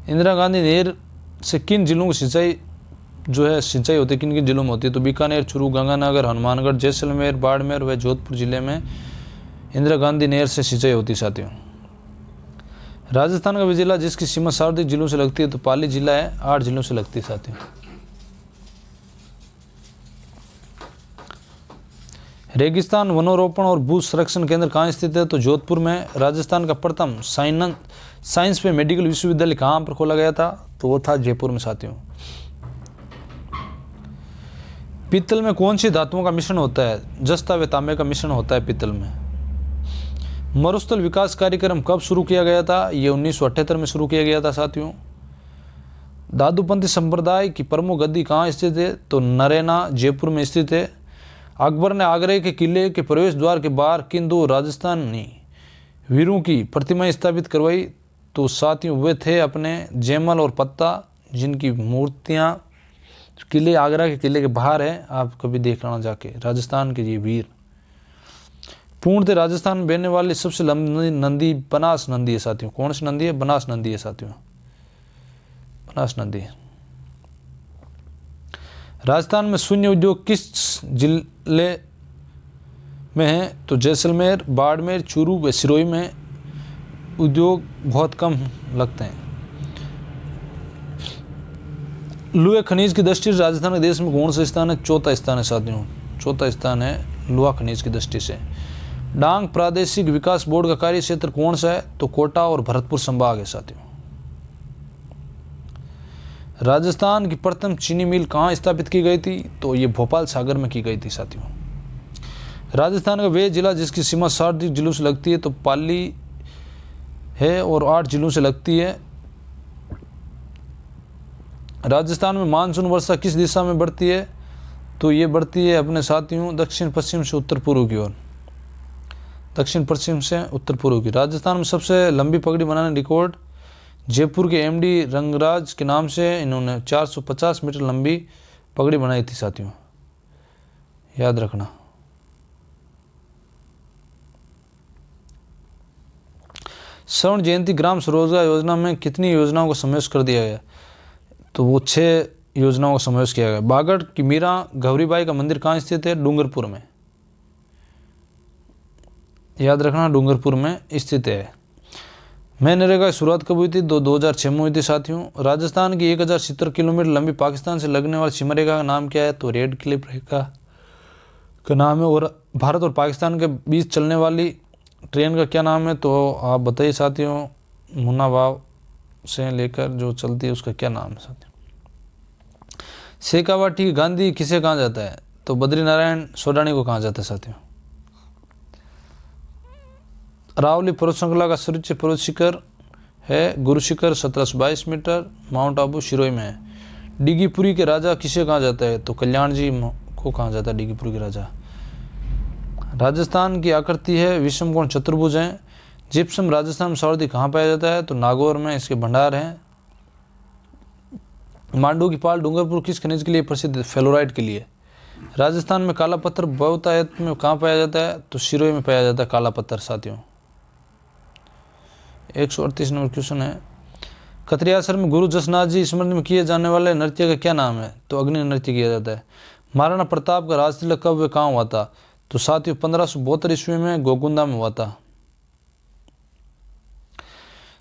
इंदिरा गांधी नहर से किन जिलों को सिंचाई होती है? किन किन जिलों में होती है? तो बीकानेर, चूरू, गंगानगर, हनुमानगढ़, जैसलमेर, बाड़मेर व जोधपुर जिले में इंदिरा गांधी नहर से सिंचाई होती है साथियों। राजस्थान का वह जिला जिसकी सीमा सर्वाधिक जिलों से लगती है? तो पाली जिला है, 8 जिलों से लगती है साथियों। रेगिस्तान वनोरोपण और भू संरक्षण केंद्र कहाँ स्थित है? तो जोधपुर में। राजस्थान का प्रथम साइंस व मेडिकल विश्वविद्यालय कहाँ पर खोला गया था? तो वो था जयपुर में साथियों। पीतल में कौन सी धातुओं का मिश्रण होता है? जस्ता व तांबे का मिश्रण होता है पीतल में। मरुस्थल विकास कार्यक्रम कब शुरू किया गया था? ये 1978 में शुरू किया गया था साथियों। दादूपंथी संप्रदाय की प्रमुख गद्दी कहाँ स्थित है? तो नरैना जयपुर में स्थित है। अकबर ने आगरे के किले के प्रवेश द्वार के बाहर किन दो राजस्थानी वीरों की प्रतिमाएं स्थापित करवाई? तो साथियों वे थे अपने जयमल और पत्ता, जिनकी मूर्तियां किले आगरा के किले के बाहर है, आप कभी देख लेना जाके। राजस्थान के ये वीर। पूर्णतः राजस्थान में बहने वाली सबसे लंबी नदी बनास नदी है साथियों। कौन सी नदी है? बनास नदी है साथियों, बनास नदी। राजस्थान में शून्य उद्योग किस जिले में है? तो जैसलमेर, बाड़मेर, चूरू व सिरोही में उद्योग बहुत कम लगते हैं। लोहा खनिज की दृष्टि से राजस्थान के देश में कौन सा स्थान है? चौथा स्थान है साथियों, चौथा स्थान है लोहा खनिज की दृष्टि से। डांग प्रादेशिक विकास बोर्ड का कार्य क्षेत्र कौन सा है? तो कोटा और भरतपुर संभाग है साथियों। राजस्थान की प्रथम चीनी मिल कहाँ स्थापित की गई थी? तो ये भोपाल सागर में की गई थी साथियों। राजस्थान का वे जिला जिसकी सीमा 60 जिलों से लगती है तो पाली है और 8 जिलों से लगती है। राजस्थान में मानसून वर्षा किस दिशा में बढ़ती है? तो ये बढ़ती है अपने साथियों दक्षिण पश्चिम से उत्तर पूर्व की ओर, दक्षिण पश्चिम से उत्तर पूर्व की। राजस्थान में सबसे लंबी पगड़ी बनाने रिकॉर्ड जयपुर के एमडी रंगराज के नाम से, इन्होंने 450 मीटर लंबी पगड़ी बनाई थी साथियों, याद रखना। स्वर्ण जयंती ग्राम स्वरोजगार योजना में कितनी योजनाओं का समावेश कर दिया गया? तो वो 6 योजनाओं का समावेश किया गया। बागड़ की मीरा गौरीबाई का मंदिर कहाँ स्थित है? डूंगरपुर में, याद रखना, डूंगरपुर में स्थित है। मनरेगा की शुरुआत कब हुई थी? 2006 में हुई थी साथियों। राजस्थान की 1070 किलोमीटर लंबी पाकिस्तान से लगने वाली सीमा रेखा का नाम क्या है? तो रेड क्लिफ रेखा का नाम है। और भारत और पाकिस्तान के बीच चलने वाली ट्रेन का क्या नाम है? तो आप बताइए साथियों, मुन्नाबाव से लेकर जो चलती है उसका क्या नाम है साथियों? शेखावाटी गांधी किसे कहा जाता है? तो बद्रीनारायण सोडानी को कहा जाता है साथियों। अरावली पर्वत श्रृंखला का सर्वोच्च पर्वत शिखर है गुरु शिखर, 1722 मीटर, माउंट आबू सिरोही में है। डिगीपुरी के राजा किसे कहा जाता है? तो कल्याण जी को कहा जाता है डिगीपुरी के राजा। राजस्थान की आकृति है विषम कोण चतुर्भुज है। जिप्सम राजस्थान में सर्वाधिक कहाँ पाया जाता है? तो नागौर में इसके भंडार हैं। मांडू की पाल डूंगरपुर किस खनिज के लिए प्रसिद्ध है? फ्लोराइड के लिए। राजस्थान में काला पत्थर बहुतायत में कहाँ पाया जाता है? तो सिरोही में पाया जाता है काला पत्थर साथियों। 138 नंबर क्वेश्चन है, खत्रियासर में गुरु जसनाथ जी स्मृति में किए जाने वाले नृत्य का क्या नाम है? तो अग्नि नृत्य किया जाता है। महाराणा प्रताप का राज तिलक कब व कहाँ हुआ था? तो साथियों 1572 ईस्वी में गोकुंदा में हुआ था।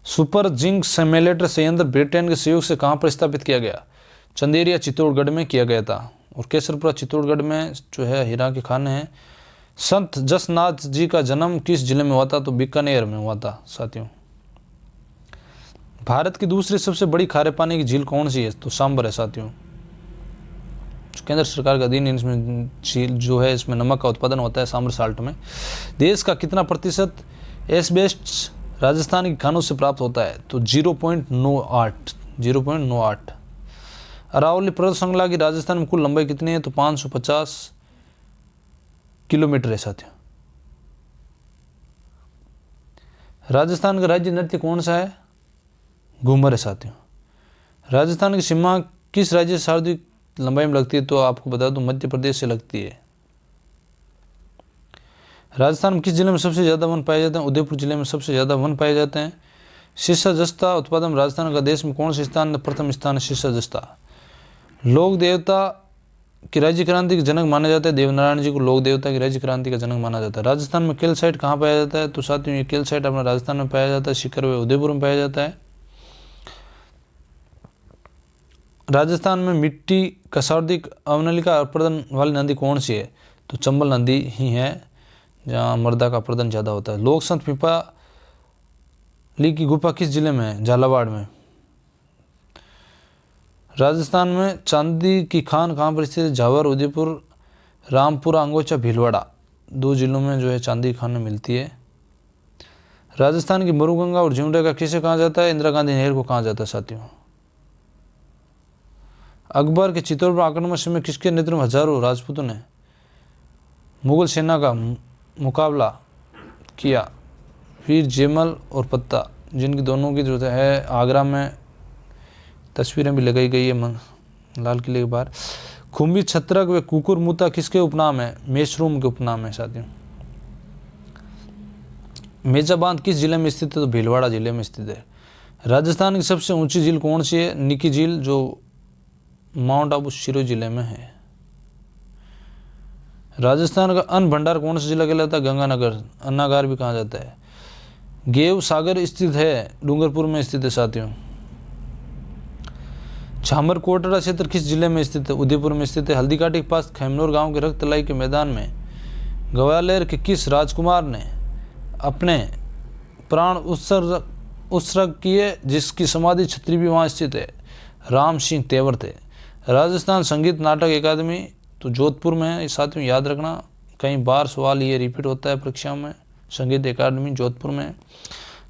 सुपर जिंक सिम्युलेटर संयंत्र ब्रिटेन के सहयोग से कहाँ पर स्थापित किया गया? चंदेरिया चित्तौड़गढ़ में किया गया था। और केसरपुरा चित्तौड़गढ़ में जो है हीरा के खाने हैं। संत जसनाथ जी का जन्म किस जिले में हुआ था? तो बीकानेर में हुआ था साथियों। भारत की दूसरी सबसे बड़ी खारे पानी की झील कौन सी है? तो सांबर है साथियों। केंद्र सरकार का अधीन इसमें झील जो है इसमें नमक का उत्पादन होता है सांबर साल्ट में। देश का कितना प्रतिशत एस्बेस्टस राजस्थान के खानों से प्राप्त होता है? तो 0.98। अरावली पर्वत श्रृंखला की राजस्थान में कुल लंबाई कितनी है? तो 550 किलोमीटर है साथियों। राजस्थान का राज्य नृत्य कौन सा है? घूमर है साथियों। राजस्थान की सीमा किस राज्य से सर्वाधिक लंबाई में लगती है? तो आपको बता दूं मध्य प्रदेश से लगती है। राजस्थान में किस जिले में सबसे ज़्यादा वन पाए जाते हैं? उदयपुर जिले में सबसे ज़्यादा वन पाए जाते हैं। शीशा जस्ता उत्पादन राजस्थान का देश में कौन से स्थान? प्रथम स्थान है शीशा जस्ता। लोक देवता की राज्य क्रांति के जनक माना जाता है। देवनारायण जी को लोक देवता की राज्य क्रांति का जनक माना जाता है। राजस्थान में कैल्साइट कहाँ पाया जाता है? तो साथियों ये कैल्साइट अपना राजस्थान में पाया जाता है, सीकर व उदयपुर में पाया जाता है। राजस्थान में मिट्टी का सर्वाधिक अवनलिका अपरदन वाली नदी कौन सी है? तो चंबल नदी ही है जहाँ मृदा का अपरदन ज़्यादा होता है। लोक संत पिपाली की गुफा किस जिले में है? झालावाड़ में। राजस्थान में चांदी की खान कहाँ पर स्थित है? झावर, उदयपुर, रामपुरा, अंगोचा, भीलवाड़ा 2 जिलों में जो है चांदी की खान मिलती है। राजस्थान की मरुगंगा और जीवरेखा किसे कहा जाता है? इंदिरा गांधी नहर को कहा जाता है साथियों। अकबर के चित्तौड़ पर आक्रमण समय किसके नेतृत्व में हजारों राजपूतों ने मुग़ल सेना का मुकाबला किया। वीर जैमल और पत्ता, जिनकी दोनों की जो है आगरा में तस्वीरें भी लगाई गई है लाल किले के बाहर। खुम्बी छत्रक व कुकुर मुता किसके उपनाम है? मेशरूम के उपनाम है साथियों। मेजा बांध किस जिले में स्थित है? तो भीलवाड़ा जिले में स्थित है। राजस्थान की सबसे ऊंची झील कौन सी है? निकी झील, जो माउंट आबू सिरोही जिले में है। राजस्थान का अन्न भंडार कौन सा जिला कहलाता है? गंगानगर, अन्नागार भी कहा जाता है। गेव सागर स्थित है, डूंगरपुर में स्थित है साथियों। छामर कोटड़ा क्षेत्र किस जिले में स्थित है? उदयपुर में स्थित है। हल्दीघाटी के पास खैमनूर गांव के रक्त तलाई के मैदान में ग्वालियर के किस राजकुमार ने अपने प्राण उत्सर्ग किए, जिसकी समाधि छत्री भी वहाँ स्थित है? राम सिंह तेवर थे। राजस्थान संगीत नाटक अकादमी तो जोधपुर में है साथियों, याद रखना, कई बार सवाल ये रिपीट होता है परीक्षाओं में। संगीत अकादमी जोधपुर में।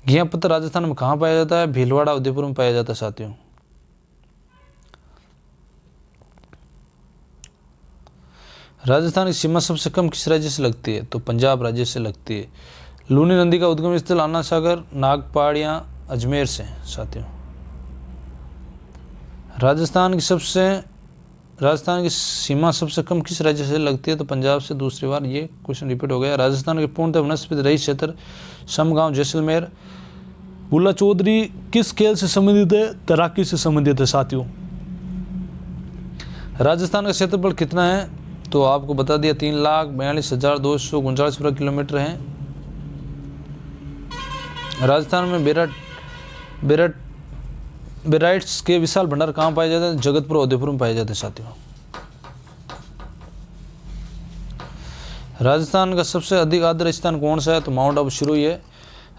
घिया पत्थर राजस्थान में कहाँ पाया जाता है? भीलवाड़ा उदयपुर में पाया जाता है साथियों। राजस्थान की सीमा सबसे कम किस राज्य से लगती है? तो पंजाब राज्य से लगती है। लूनी नदी का उद्गम स्थल अन्ना सागर, नागपाड़िया, अजमेर से साथियों। राजस्थान की सीमा सबसे कम किस राज्य से लगती है? तो पंजाब से। दूसरी बार ये क्वेश्चन रिपीट हो गया। राजस्थान के पूर्णतः वनस्पति रहित क्षेत्र समगांव जैसलमेर। बुल्ला चौधरी किस खेल से संबंधित है? तैराकी से संबंधित है साथियों। राजस्थान का क्षेत्रफल कितना है? तो आपको बता दिया 3,42,239 वर्ग किलोमीटर है। राजस्थान में बेराइट्स के विशाल भंडार कहाँ पाए जाते हैं? जगतपुर और उदयपुर में पाए जाते हैं साथियों। राजस्थान का सबसे अधिक आर्द्र स्थान कौन सा है? तो माउंट आबू सिरोही है।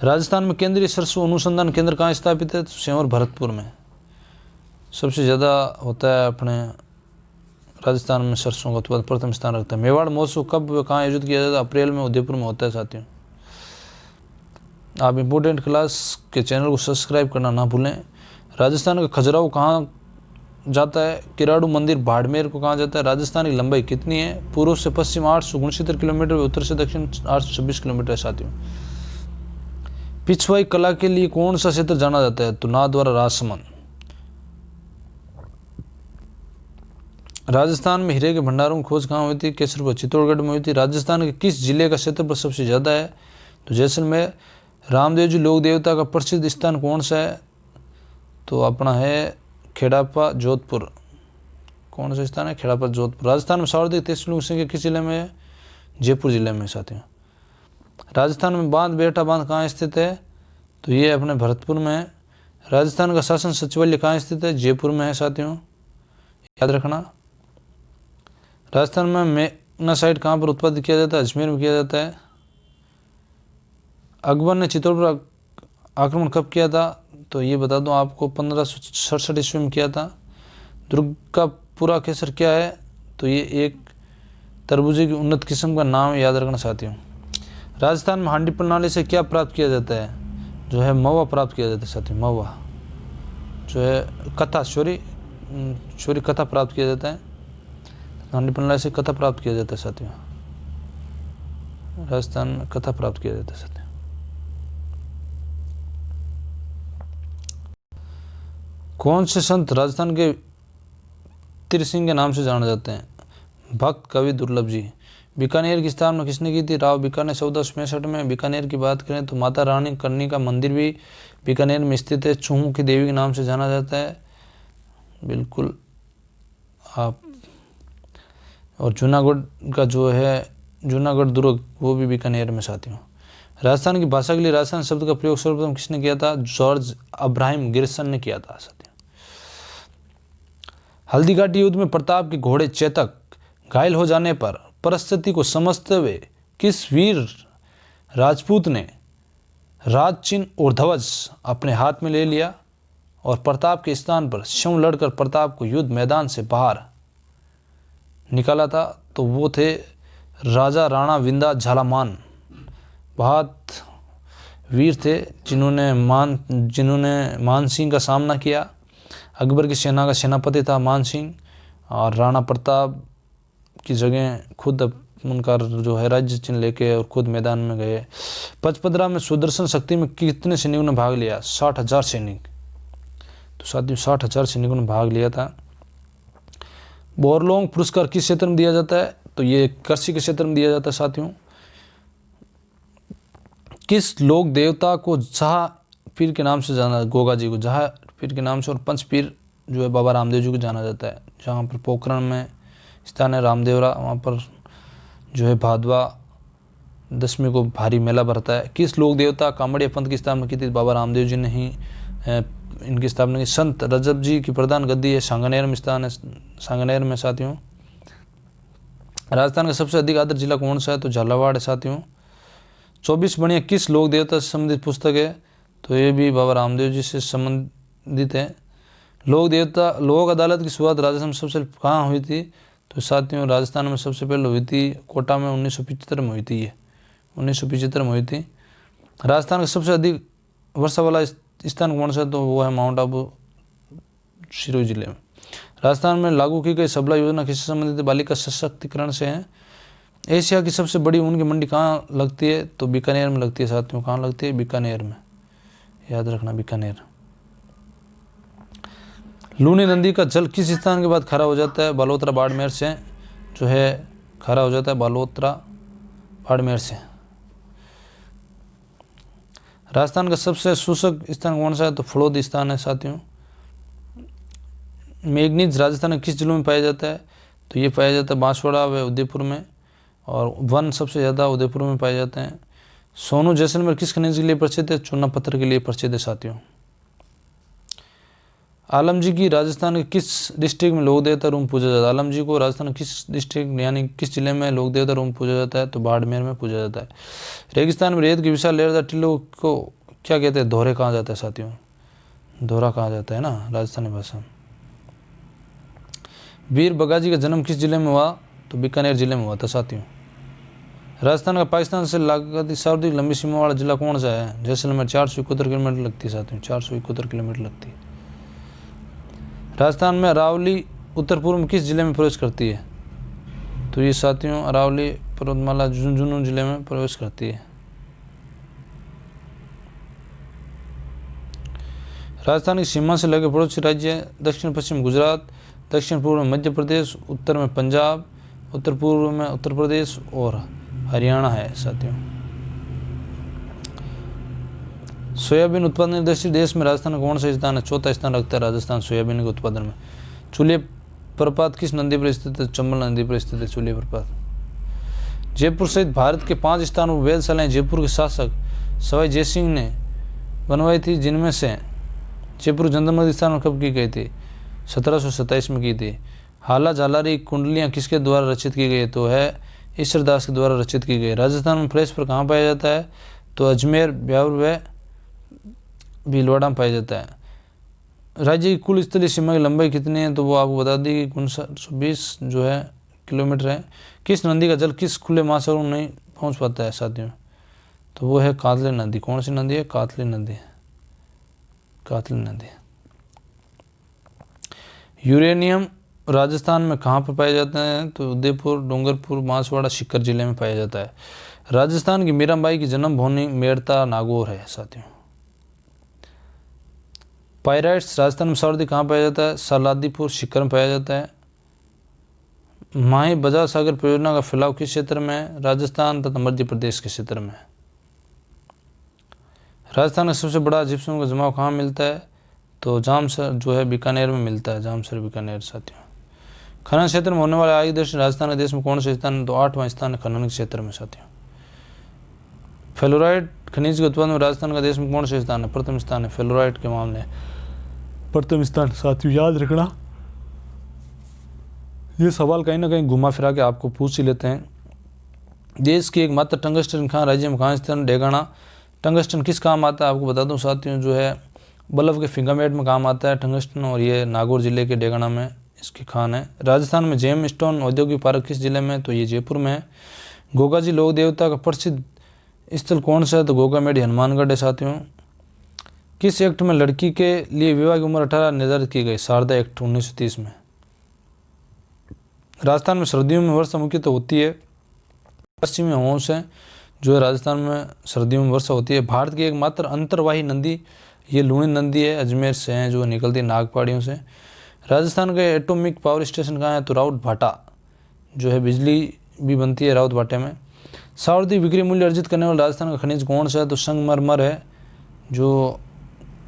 राजस्थान में केंद्रीय सरसों अनुसंधान केंद्र कहाँ स्थापित है? तो सेंवर भरतपुर में। सबसे ज़्यादा होता है अपने राजस्थान में सरसों का उत्पादन, प्रथम स्थान रखता है। मेवाड़ महोत्सव कब व कहाँ आयोजित किया जाता है? अप्रैल में उदयपुर में होता है साथियों। आप इम्पोर्टेंट क्लास के चैनल को सब्सक्राइब करना ना भूलें। राजस्थान का खजुराहो कहाँ जाता है? किराड़ू मंदिर बाड़मेर को कहा जाता है। राजस्थान की लंबाई कितनी है? पूर्व से पश्चिम 869 किलोमीटर, उत्तर से दक्षिण 826 किलोमीटर है साथियों। पिछवाई कला के लिए कौन सा क्षेत्र जाना जाता है? तो नाथद्वारा राजसमंद। राजस्थान में हीरे के भंडारों की खोज कहाँ हुई थी? केसरपुर, चित्तौड़गढ़ में हुई थी। राजस्थान के किस जिले का क्षेत्रफल सबसे ज़्यादा है? तो जैसलमेर। रामदेव जी लोक देवता का प्रसिद्ध स्थान कौन सा है? तो अपना है खेड़ापा जोधपुर। कौन सा स्थान है? खेड़ापा जोधपुर। राजस्थान में सर्वाधिक तहसीलों की संख्या किस जिले में है? जयपुर जिले में साथियों। राजस्थान में बांध बेटा बांध कहाँ स्थित है? तो ये अपने भरतपुर में है। राजस्थान का शासन सचिवालय कहाँ स्थित है? जयपुर में है साथियों, याद रखना। राजस्थान में मैग्नासाइट कहाँ पर उत्पादित किया जाता है? अजमेर में किया जाता है। अकबर ने चित्तौड़ पर आक्रमण कब किया था? तो ये बता दूं आपको 1567 ईस्वी में किया था। दुर्ग का पूरा केसर क्या है? तो ये एक तरबूजे की उन्नत किस्म का नाम, याद रखना साथियों। राजस्थान में हांडी प्रणाली से क्या प्राप्त किया जाता है? जो है महुआ प्राप्त किया जाता है साथियों। महुआ जो है कथा प्राप्त किया जाता है। हांडी प्रणाली से कथा प्राप्त किया जाता है साथियों। राजस्थान में कथा प्राप्त किया जाता है साथियों। कौन से संत राजस्थान के तिरसिंह के नाम से जाने जाते हैं? भक्त कवि दुर्लभ जी। बीकानेर की स्थापना किसने की थी? राव बीकानेर 1465 में। बीकानेर की बात करें तो माता रानी कर्णी का मंदिर भी बीकानेर में स्थित है। चूहू की देवी के नाम से जाना जाता है, बिल्कुल आप। और जूनागढ़ का जो है जूनागढ़ दुर्ग, वो भी बीकानेर में साथियों। राजस्थान की भाषा के लिए राजस्थान शब्द का प्रयोग सर्वप्रथम किसने किया था? जॉर्ज अब्राहम गिरसन ने किया था साथियों। हल्दीघाटी युद्ध में प्रताप के घोड़े चेतक घायल हो जाने पर परिस्थिति को समझते हुए किस वीर राजपूत ने राज चिन्ह और ध्वज अपने हाथ में ले लिया और प्रताप के स्थान पर शव लड़कर प्रताप को युद्ध मैदान से बाहर निकाला था? तो वो थे राजा राणा विंदा झालामान। बहुत वीर थे जिन्होंने मान सिंह का सामना किया। अकबर की सेना का सेनापति था मान सिंह, और राणा प्रताप की जगह खुद उनका जो है राज्य चिन्ह लेके और खुद मैदान में गए। पचपदरा में सुदर्शन शक्ति में कितने सैनिकों ने भाग लिया? 60,000 सैनिक। तो साथियों 60,000 सैनिकों ने भाग लिया था। बोरलोंग पुरस्कार किस क्षेत्र में दिया जाता है? तो ये कृषि के क्षेत्र में दिया जाता है साथियों। किस लोक देवता को जहा पीर के नाम से जाना, गोगा जी को जहा पीर के नाम से, और पंच पीर जो है बाबा रामदेव जी को जाना जाता है। जहाँ पर पोखरण में स्थान है रामदेवरा, वहाँ पर जो है भादवा दशमी को भारी मेला भरता है। किस लोक देवता कामड़िया पंथ की स्थापना की थी? बाबा रामदेव जी ने ही इनकी स्थापना की। संत रजब जी की प्रधान गद्दी है सांगनेर में स्थान है, सांगनेर में साथियों। राजस्थान का सबसे अधिक आदर जिला कौन सा है? तो झालावाड़ है साथियों। 24 बढ़िया किस लोक देवता से संबंधित पुस्तक है? तो ये भी बाबा रामदेव जी से संबंधित है। लोक देवता लोक अदालत की शुरुआत राजस्थान में सबसे कहाँ हुई थी? तो साथियों राजस्थान में सबसे पहले हुई थी कोटा में, 1975 में हुई थी। ये 1975 में हुई थी। राजस्थान का सबसे अधिक वर्षा वाला स्थान कौन सा है? तो वो है माउंट आबू, सिरोही जिले में। राजस्थान में लागू की गई सबला योजना किससे संबंधित है? बालिका सशक्तिकरण से है। एशिया की सबसे बड़ी ऊन की मंडी कहाँ लगती है? तो बीकानेर में लगती है साथियों। कहाँ लगती है? बीकानेर में, याद रखना बीकानेर। लूनी नदी का जल किस स्थान के बाद खरा हो जाता है? बालोतरा बाड़मेर से जो है खरा हो जाता है, बालोतरा बाड़मेर से। राजस्थान का सबसे शुष्क स्थान कौन सा है? तो फड़ौद स्थान है साथियों। मैग्नीज राजस्थान के किस जिलों में पाया जाता है? तो ये पाया जाता है बांसवाड़ा व उदयपुर में, और वन सबसे ज़्यादा उदयपुर में पाए जाते हैं। सोनू जैसलमेर किस खनिज के लिए प्रसिद्ध है? चूना पत्थर के लिए प्रसिद्ध है साथियों। आलम जी की राजस्थान के किस डिस्ट्रिक्ट में लोक देवता रूम पूजा जाता है? आलम जी को राजस्थान किस डिस्ट्रिक्ट यानी किस जिले में लोक देवता रूम पूजा जाता है? तो बाड़मेर में पूजा जाता है। रेगिस्तान में रेत की विशाल लहरदार टीलों को क्या कहते हैं? दोहरे कहा जाता है साथियों। दोहरा कहा जाता है ना राजस्थानी भाषा में। वीर बगाजी का जन्म किस जिले में हुआ? तो बीकानेर जिले में हुआ था साथियों। राजस्थान का पाकिस्तान से लगती सर्वाधिक लंबी सीमा वाला जिला कौन सा है? जैसलमेर। 471 किलोमीटर लगती है साथियों, 471 किलोमीटर लगती है। राजस्थान में अरावली उत्तर पूर्व में किस जिले में प्रवेश करती है? तो ये साथियों अरावली पर्वतमाला झुंझुनू जिले में प्रवेश करती है। राजस्थान की सीमा से लगे पड़ोसी राज्य दक्षिण पश्चिम गुजरात, दक्षिण पूर्व में मध्य प्रदेश, उत्तर में पंजाब, उत्तर पूर्व में उत्तर प्रदेश और हरियाणा है साथियों। सोयाबीन उत्पादन देश में राजस्थान का कौन सा स्थान है? चौथा स्थान रखता है राजस्थान सोयाबीन के उत्पादन में। चूल्हे प्रपात किस नदी पर स्थित है? चंबल नदी पर स्थित है चूल्हे प्रपात। जयपुर सहित भारत के 5 स्थानों पर वेधशालाएं जयपुर के शासक सवाई जयसिंह ने बनवाई थी, जिनमें से जयपुर जनता स्थान में कब की गई थी? 1727 में की थी। हाला झालारी कुंडलियाँ किसके द्वारा रचित की गई? तो है ईश्वरदास के द्वारा रचित की गई। राजस्थान में प्रेस पर कहाँ पाया जाता है? तो अजमेर, ब्यावर व भीलवाड़ा में पाया जाता है। राज्य की कुल स्थलीय सीमा की लंबाई कितनी है? तो वो आपको बता दी कि 1920 जो है किलोमीटर है। किस नदी का जल किस खुले महासागर में नहीं पहुँच पाता है साथियों? तो वो है कातली नदी। कौन सी नदी है? कातली नदी। कातली नदी। यूरेनियम राजस्थान में कहाँ पर पाए जाते हैं? तो उदयपुर, डूंगरपुर, बांसवाड़ा, सीकर जिले में पाया जाता है। राजस्थान की मीराबाई की जन्मभूमि मेड़ता नागौर है साथियों। पायराइट्स राजस्थान में सर्वाधिक कहाँ पाया जाता है? सलादीपुर, सीकर में पाया जाता है। माही बजाज सागर परियोजना का फैलाव किस क्षेत्र में है? राजस्थान तथा मध्य प्रदेश के क्षेत्र में। राजस्थान का सबसे बड़ा जिप्सम का जमाव कहाँ मिलता है? तो जामसर जो है बीकानेर में मिलता है, जामसर बीकानेर साथियों। खनन क्षेत्र में होने वाले आय देश राजस्थान के देश में कौन सा स्थान है? तो 8वां स्थान है खनन के क्षेत्र में साथियों। फ्लोराइड खनिज के उत्पादन में राजस्थान का देश में कौन सा स्थान है? प्रथम स्थान है फ्लोराइड के मामले, प्रथम स्थान साथियों, याद रखना। ये सवाल कहीं ना कहीं घुमा फिरा के आपको पूछ ही लेते हैं। देश की एकमात्र टंगस्टन खान राज्य में कहाँ स्थित? डेगाना। टंगस्टन किस काम आता है? आपको बता दूं साथियों, जो है बल्लभ के फिंगरमेट में काम आता है टंगस्टन, और ये नागौर जिले के डेगाना में इसकी खान है। राजस्थान में जेम स्टोन औद्योगिक पार्क किस जिले में? तो ये जयपुर में है। गोगा जी लोक देवता का प्रसिद्ध स्थल कौन सा है? तो गोगा मेडी हनुमानगढ़ है साथियों। किस एक्ट में लड़की के लिए विवाह की उम्र 18 निर्धारित की गई? शारदा एक्ट 1930 में। राजस्थान में सर्दियों में वर्षा मुख्यतः होती है पश्चिमी हवाओं से जो है राजस्थान में सर्दियों में वर्षा होती है। भारत की एकमात्र अंतर्वाही नदी ये लूणी नदी है, अजमेर से है जो निकलती है नाग पहाड़ियों से। राजस्थान के एटॉमिक पावर स्टेशन कहाँ है, तो राउत भाटा जो है बिजली भी बनती है राउत भाटे में। सर्वाधिक बिक्री मूल्य अर्जित करने वाला राजस्थान का खनिज कौन सा है, तो संगमरमर है जो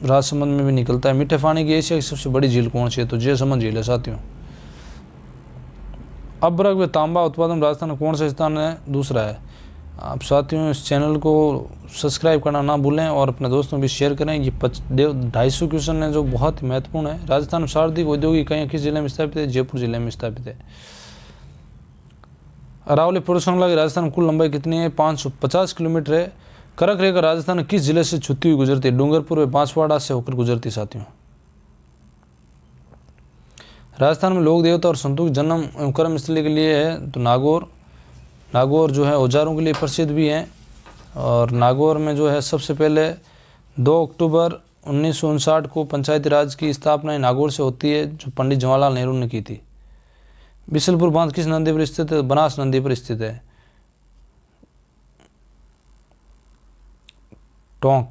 राजसमंद में भी निकलता है। मीठे पानी की एशिया की सबसे बड़ी झील कौन सी है, तो जयसमंद झील है साथियों। अभ्रक व तांबा उत्पादन राजस्थान का कौन सा स्थान है, दूसरा है। आप साथियों इस चैनल को सब्सक्राइब करना ना भूलें और अपने दोस्तों भी शेयर करें। ये 250 क्वेश्चन है जो बहुत ही महत्वपूर्ण है। राजस्थान में सर्वाधिक औद्योगिक इकाइयाँ किस जिले में स्थापित है, जयपुर जिले में स्थापित है। अरावली पर्वत श्रृंखला की राजस्थान में कुल लंबाई कितनी है, 550 किलोमीटर है। करक रेखा राजस्थान किस जिले से छूती हुई गुजरती है, डूंगरपुर व बांसवाड़ा से होकर गुजरती साथियों। राजस्थान में लोक देवता और संतों की जन्म एवं कर्म स्थली के लिए है, तो नागौर जो है औजारों के लिए प्रसिद्ध भी है। और नागौर में जो है सबसे पहले 2 अक्टूबर 1959 को पंचायती राज की स्थापना नागौर से होती है, जो पंडित जवाहरलाल नेहरू ने की थी। बिशलपुर बांध किस नदी पर स्थित है, बनास नदी पर स्थित है। टोंक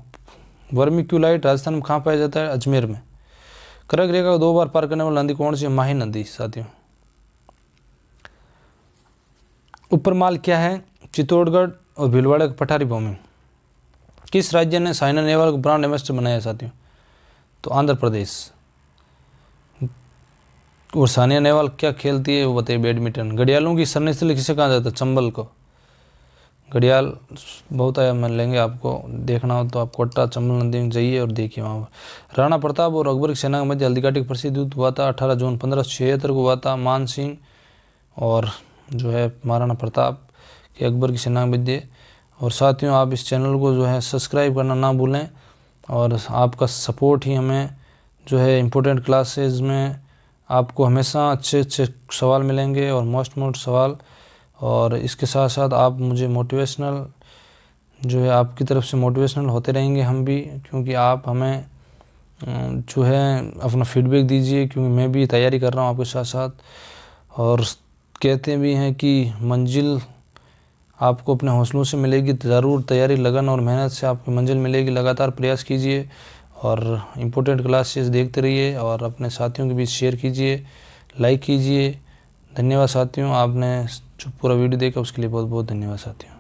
वर्मिक्यूलाइट राजस्थान में कहाँ पाया जाता है, अजमेर में। करक रेखा को 2 बार पार करने वाली नदी कौन सी है, माही नदी साथियों। उपरमाल क्या है, चित्तौड़गढ़ और भीलवाड़ा की पठारी भूमि। किस राज्य ने साइना नेहवाल को ब्रांड एम्बेसडर बनाया साथियों, तो आंध्र प्रदेश। और सानिया नेहवाल क्या खेलती है, वो बताइए, बैडमिंटन। घड़ियालों की शरण स्थली किसे कहा जाता है, चंबल को। घड़ियाल बहुत आया मिल लेंगे, आपको देखना हो तो आप कोटा चंबल नदी में जाइए और देखिए वहाँ पर। राणा प्रताप और अकबर की सेना के मध्य हल्दीघाटी का प्रसिद्ध युद्ध हुआ था, 18 जून 1576 को हुआ था। मान सिंह और जो है महाराणा प्रताप के अकबर की सेना के मध्य। और साथियों आप इस चैनल को जो है सब्सक्राइब करना ना भूलें, और आपका सपोर्ट ही हमें जो है इम्पोर्टेंट क्लासेस में आपको हमेशा अच्छे सवाल मिलेंगे और मोस्ट सवाल। और इसके साथ साथ आप मुझे मोटिवेशनल जो है आपकी तरफ से मोटिवेशनल होते रहेंगे हम भी, क्योंकि आप हमें जो है अपना फीडबैक दीजिए, क्योंकि मैं भी तैयारी कर रहा हूँ आपके साथ साथ। और कहते भी हैं कि मंजिल आपको अपने हौसलों से मिलेगी, ज़रूर तैयारी लगन और मेहनत से आपकी मंजिल मिलेगी। लगातार प्रयास कीजिए और इम्पोर्टेंट क्लासेस देखते रहिए और अपने साथियों के बीच शेयर कीजिए, लाइक कीजिए। धन्यवाद साथियों, आपने जो पूरा वीडियो देखा उसके लिए बहुत बहुत धन्यवाद साथियों।